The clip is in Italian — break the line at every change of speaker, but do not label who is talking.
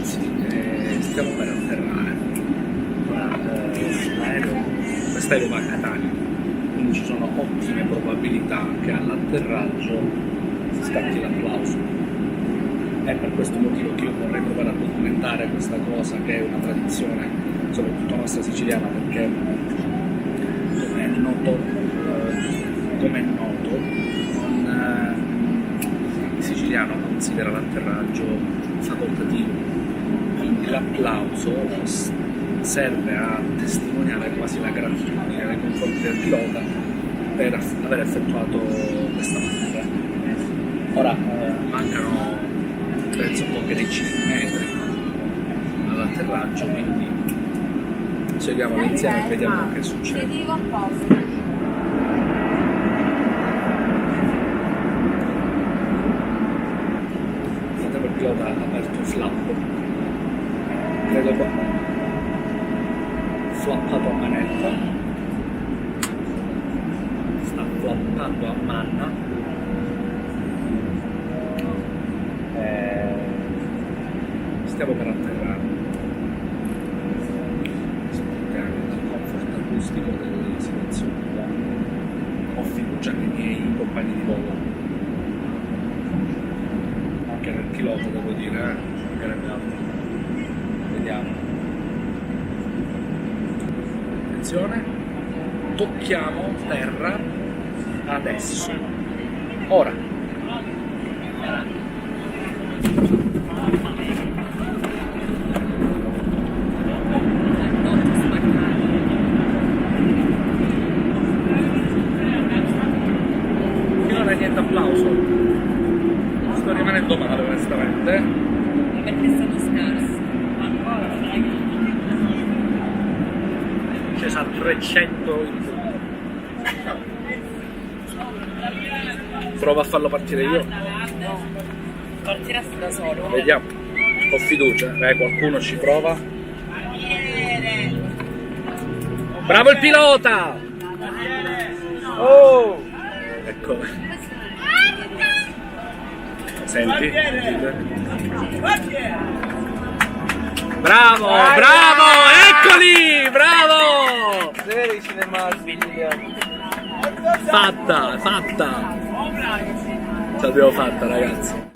ragazzi, stiamo per atterrare. Quest'aereo va a Catania, quindi ci sono ottime probabilità che all'atterraggio scatti l'applauso. È per questo motivo che io vorrei provare a documentare questa cosa, che è una tradizione soprattutto nostra siciliana, perché come è noto il siciliano considera l'atterraggio facoltativo, quindi l'applauso serve a testimoniare quasi la gratitudine nei confronti del pilota per aver effettuato questa manovra. Ora mancano penso poche decine di metri all'atterraggio, quindi seguiamolo insieme e vediamo che succede. Il pilota ha aperto il flap, credo qua, flappato a manetta, sta flappando a manna, stiamo per atterrare. Sentiamo il comfort acustico della situazione qua. Ho fiducia nei miei compagni di volo, anche nel pilota devo dire, vediamo. Attenzione, tocchiamo terra adesso, ora. Finora niente applauso, sto rimanendo male onestamente.
Perché è stato scarso.
Scesa a 300 in punto. Provo a farlo partire io.
Partiresti da solo.
Vediamo. Ho fiducia. Qualcuno ci prova. Bravo il pilota! Oh! Ecco. Senti? Bravo, bravo, eccoli, bravo!
Vedi cinema
Fatta, fatta! Ce l'abbiamo fatta, ragazzi.